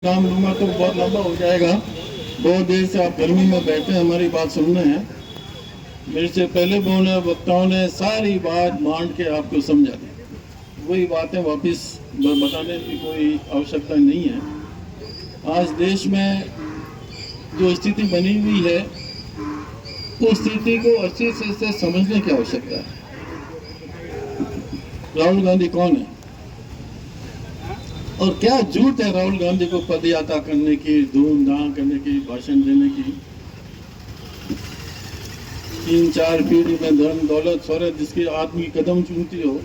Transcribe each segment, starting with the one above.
काम लूंगा तो बहुत लंबा हो जाएगा। बहुत देर से आप गर्मी में बैठे हैं, हमारी बात सुन रहे हैं। मेरे से पहले बोलने वक्ताओं ने सारी बात बांट के आपको समझा दी। वही बातें वापस बताने की कोई आवश्यकता नहीं है। आज देश में जो स्थिति बनी हुई है उस स्थिति को अच्छे से समझने की आवश्यकता है। राहुल गांधी कौन है और क्या झूठ है राहुल गांधी को पदयात्रा करने की, धूमधाम करने की, भाषण देने की। 3-4 पीढ़ी में धन दौलत शौहरत जिसके आदमी कदम चूमती हो,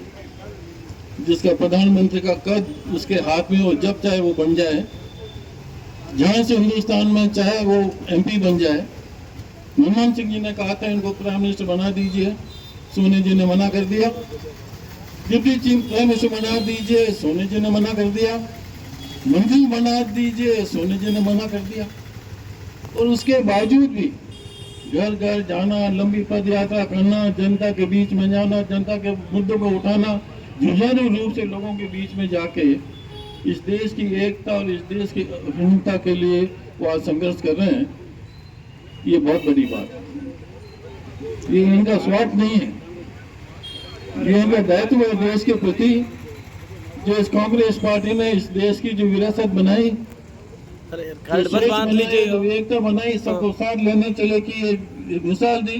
जिसका प्रधानमंत्री का कद उसके हाथ में हो, जब चाहे वो बन जाए, जहां से हिंदुस्तान में चाहे वो एमपी बन जाए। मनमोहन सिंह जी ने कहा था इनको प्राइम मिनिस्टर बना दीजिए, सोनी जी ने मना कर दिया। डिप्टी चीफ प्राइम मिनिस्टर बना दीजिए, सोनी जी ने मना कर दिया। मंत्री बना दीजिए, सोनी जी ने मना कर दिया। और उसके बावजूद भी घर घर जाना, लंबी पद यात्रा करना, जनता के बीच में जाना, जनता के मुद्दों को उठाना, जुझारू रूप से लोगों के बीच में जाके इस देश की एकता और इस देश की अखंडता के लिए वो आज संघर्ष कर रहे हैं। ये बहुत बड़ी बात है। ये इनका स्वार्थ नहीं है, ये इनका दायित्व है देश के प्रति। जो इस कांग्रेस पार्टी ने इस देश की जो विरासत बनाई, एकता बनाई, सबको साथ लेने चले की एक मिसाल दी।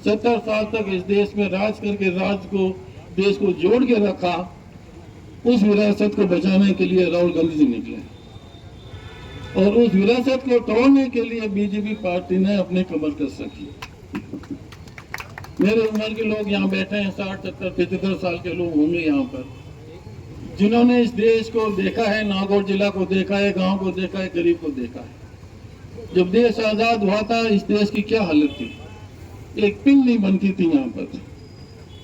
70 साल तक इस देश में राज करके देश को जोड़ के रखा। उस विरासत को बचाने के लिए राहुल गांधी जी निकले और उस विरासत को तोड़ने के लिए बीजेपी पार्टी ने अपने कमर कस रखी। मेरे उम्र के लोग यहाँ बैठे हैं, 60, 70, 75 साल के लोग होंगे यहाँ पर, जिन्होंने इस देश को देखा है, नागौर जिला को देखा है, गांव को देखा है, गरीब को देखा है। जब देश आजाद हुआ था इस देश की क्या हालत थी, एक पिन नहीं बनती थी यहाँ पर।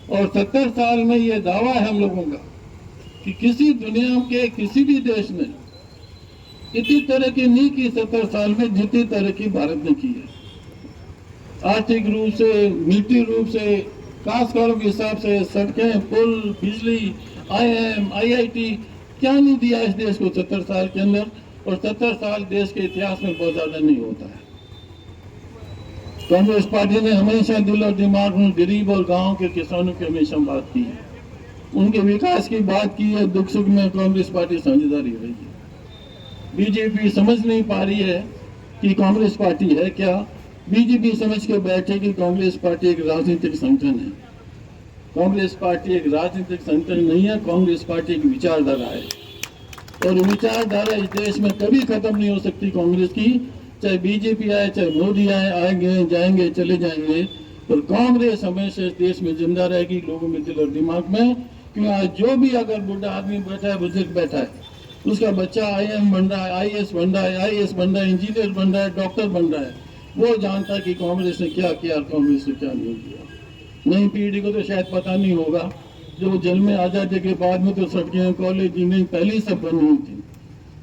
और 70 साल में ये दावा है हम लोगों का कि किसी दुनिया के किसी भी देश ने इतनी तरक्की नहीं की 70 साल में जितनी तरक्की भारत ने की है। आर्थिक रूप से, मिलिट्री रूप से, काश्तकारों के हिसाब से, सड़कें, पुल, बिजली, IIM, IIT क्या नहीं दिया इस देश को 70 साल के अंदर। और 70 साल देश के इतिहास में बहुत ज्यादा नहीं होता है। कांग्रेस पार्टी ने हमेशा दिल और दिमाग में गरीब और गांव के किसानों की हमेशा बात की है, उनके विकास की बात की है। दुख सुख में कांग्रेस पार्टी साझेदारी रही है। बीजेपी समझ नहीं पा रही है कि कांग्रेस पार्टी है क्या। बीजेपी समझ के बैठे कि कांग्रेस पार्टी एक राजनीतिक संगठन है। कांग्रेस पार्टी एक राजनीतिक संगठन नहीं है, कांग्रेस पार्टी एक विचारधारा है। और विचारधारा इस देश में कभी खत्म नहीं हो सकती कांग्रेस की। चाहे बीजेपी आए, चाहे मोदी आए, आएंगे जाएंगे चले जाएंगे, पर कांग्रेस हमेशा इस देश में जिंदा रहेगी, लोगों में दिल और दिमाग में। क्यों आज जो भी अगर बुढ़ा आदमी बैठा है, बुजुर्ग बैठा है, उसका बच्चा IIM बन रहा है, IAS बन रहा है, IAS बन रहा है, इंजीनियर बन रहा है, डॉक्टर बन रहा है, वो जानता है कि कांग्रेस ने क्या किया, कांग्रेस ने क्या नहीं किया। नई पीढ़ी को तो शायद पता नहीं होगा, जो जन्म में आजादी के बाद में तो सड़कें, कॉलेज, इंजीनियरिंग पहले ही सब बनी हुई थी।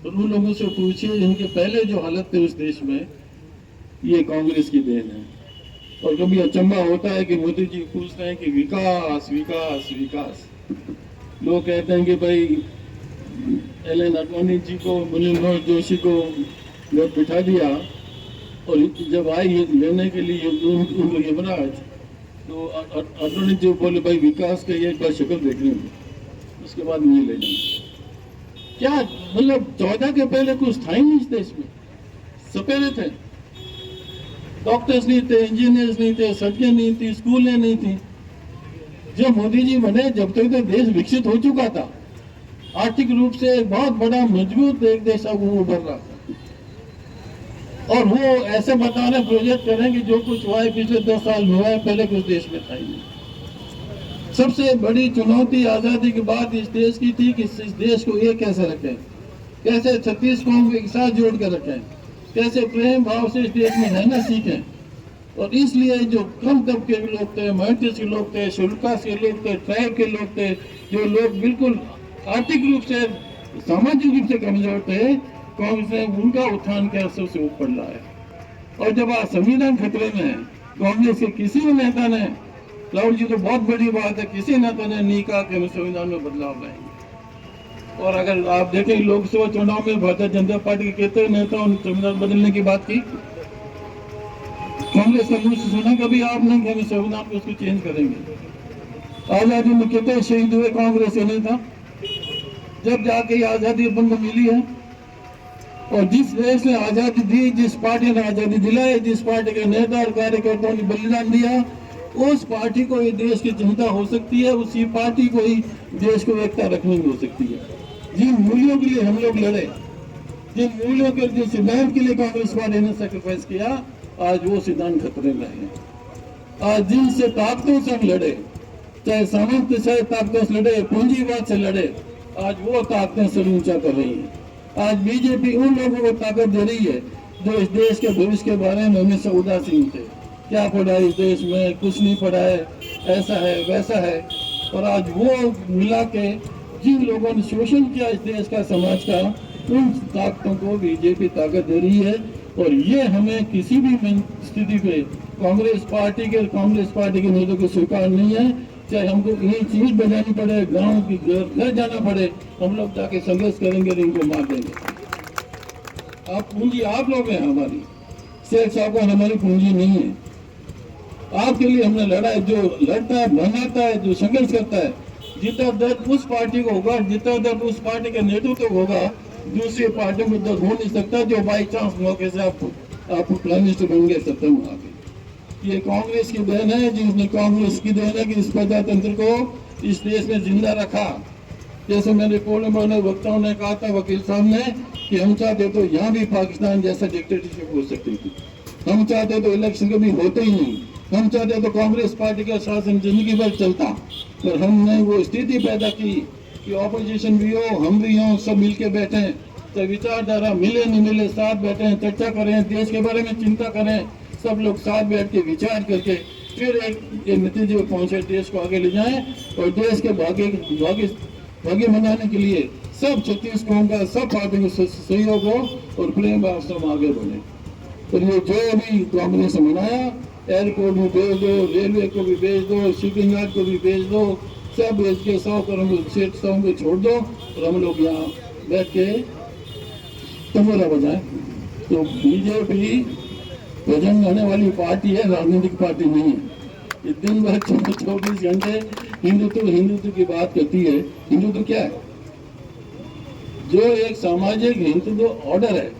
और उन लोगों से पूछिए इनके पहले जो हालत थे उस देश में, ये कांग्रेस की देन है। और कभी अचंभा होता है कि मोदी जी पूछते हैं कि विकास विकास विकास। लोग कहते हैं कि भाई LN अडवाणी जी को, मुरली मनोहर जोशी को जब बिठा दिया और जब आई लेने के लिए उनको युवराज, तो अडवाणी जी बोले भाई विकास का एक बार शक्ल देखनी होगी, उसके बाद नहीं ले जाएंगे। क्या मतलब 14 के पहले कुछ था ही नहीं इस देश में, सपेरे थे, डॉक्टर्स नहीं थे, इंजीनियर्स नहीं थे, सड़कें नहीं थी, स्कूलें नहीं थी। जब मोदी जी बने जब तक तो देश विकसित हो चुका था, आर्थिक रूप से एक बहुत बड़ा मजबूत एक देश अब वो उभर रहा था। और वो ऐसे बता रहे प्रोजेक्ट करें कि जो कुछ हुआ है पिछले 10 साल में हुआ है, पहले कुछ देश में था ही नहीं। सबसे बड़ी चुनौती आजादी के बाद इस देश की थी कि इस देश को एक कैसे रखें, कैसे 36 कौम को एक साथ जोड़ कर रखें, कैसे प्रेम भाव से इस देश में रहना सीखें। और इसलिए जो कम तबके के लोग थे, माइनॉरिटीज के लोग थे, शेड्यूल कास्ट के लोग थे, ट्राइब के लोग थे, जो लोग बिल्कुल आर्थिक रूप से, सामाजिक रूप से कमजोर थे, कांग्रेस ने उनका उत्थान किया, सबसे ऊपर लाया। और जब आज संविधान खतरे में है, कांग्रेस के किसी भी नेता ने, राहुल जी तो बहुत बड़ी बात है, किसी नेता ने नहीं कहा कि हम संविधान में बदलाव लाएंगे। और अगर आप देखें लोकसभा चुनाव में भारतीय जनता पार्टी के कितने नेताओं ने संविधान बदलने की बात की? कांग्रेस का मुंह से सुना कभी आपने कि हम संविधान को उसको चेंज करेंगे? आजादी में कितने शहीद हुए कांग्रेस के नेता? जब जाके आजादी अपन को मिली है। और जिस देश ने आजादी दी, जिस पार्टी ने आजादी दिलाई, जिस पार्टी के नेता और कार्यकर्ताओं ने बलिदान दिया, उस पार्टी को ये देश की चिंता हो सकती है, उसी पार्टी को ही देश को एकता रखने की हो सकती है। जिन मूल्यों के लिए हम लोग लड़े, जिन मूल्यों के जिस सिद्धांत के लिए कांग्रेस पार्टी ने सेक्रीफाइस किया, आज वो सिद्धांत खतरे में है। आज जिनसे ताकतों से हम लड़े, चाहे सामंतशाही ताकतों से लड़े, पूंजीवाद से लड़े, आज वो ताकतें सर ऊंचा कर रही है। आज बीजेपी उन लोगों को ताकत दे रही है जो इस देश के भविष्य के बारे में हमेशा उदासीन थे। क्या पढ़ा है इस देश में? कुछ नहीं पढ़ा है, ऐसा है वैसा है। और आज वो मिला के जिन लोगों ने शोषण किया इस देश का, समाज का, उन ताकतों को बीजेपी ताकत दे रही है। और ये हमें किसी भी स्थिति पे कांग्रेस पार्टी के नेताओं को स्वीकार नहीं है। चाहे हमको ये चीज बजानी पड़े, गांव की घर जाना पड़े, हम लोग जाके संघर्ष करेंगे और इनको मार देंगे। आप पूंजी आप लोग हैं हमारी, शेख साहब का हमारी पूंजी नहीं है। आपके लिए हमने लड़ा है। जो लड़ता है, बनाता है, जो संघर्ष करता है, जितना दर्द उस पार्टी को होगा, जितना दर्द उस पार्टी के नेतृत्व को होगा, दूसरी पार्टी में दर्द हो नहीं सकता। जो बाई चांस मौके से आप प्राइम मिनिस्टर बन गए सत्ता में आके, ये कांग्रेस की देन है। जिसने कांग्रेस की देन है कि इस प्रजातंत्र को इस देश में जिंदा रखा। जैसे मेरे पोल वक्ताओं ने कहा था, वकील साहब ने, कि हम चाहते तो यहाँ भी पाकिस्तान जैसा डिक्टेटरशिप हो सकती थी। हम चाहते तो इलेक्शन कभी होते ही नहीं। हम चाहते तो कांग्रेस पार्टी का शासन जिंदगी भर चलता, पर हमने वो स्थिति पैदा की कि ऑपोजिशन भी हो, हम भी हों, सब मिलके बैठे, तो विचारधारा मिले नहीं मिले, साथ बैठे, चर्चा करें, देश के बारे में चिंता करें, सब लोग साथ बैठ के विचार करके फिर एक नतीजे पर पहुंचे, देश को आगे ले जाएं और देश के भाग्य मनाने के लिए सब 36 कौम का, सब पार्टी के सहयोग हो और प्रेम भाव से आगे बढ़े। और ये जो भी कांग्रेस ने मनाया, एयरपोर्ट में भेज दो, रेलवे को भी भेज दो, शिपिंग यार्ड को भी भेज दो, सब भेज के 100 करोड़ सेठ को छोड़ दो और हम लोग यहाँ बैठ के तबला बजाएं। तो बीजेपी भजन गाने वाली पार्टी है, राजनीतिक पार्टी नहीं है। ये दिन भर 24 घंटे हिंदुत्व की बात करती है। हिंदुत्व क्या है? जो एक सामाजिक हिंदुत्व ऑर्डर है,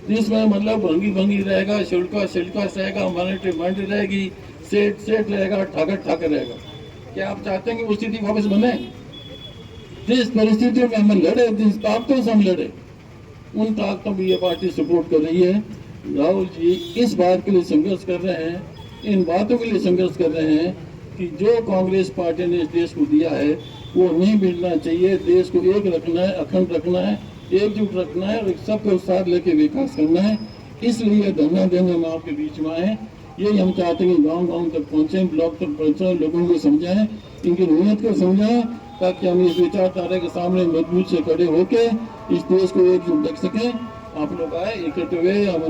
जिसमें मतलब भंगी रहेगा, शुल्का रहेगा, माइनॉरिटी रहेगी, सेठ रहेगा, ठाकर रहेगा। क्या आप चाहते हैं कि वो स्थिति वापस बने? जिस परिस्थितियों में हम लड़े, जिस ताकतों से हम लड़े, उन ताकतों को ये पार्टी सपोर्ट कर रही है। राहुल जी इस बात के लिए संघर्ष कर रहे हैं, इन बातों के लिए संघर्ष कर रहे हैं कि जो कांग्रेस पार्टी ने इस देश को दिया है वो नहीं मिलना चाहिए। देश को एक रखना है, अखंड रखना है, एकजुट रखना है और सबको साथ लेके विकास करना है। इसलिए धरना देने हम आपके बीच में आए। यही हम चाहते हैं कि गांव तक पहुंचे, ब्लॉक तक पहुंचे, लोगों को समझाएं, इनकी नीयत को समझाएं, ताकि हम इस विचारधारा के सामने मजबूत से खड़े होकर इस देश को एकजुट रख सकें। आप लोग आए, इकट्ठे हुए।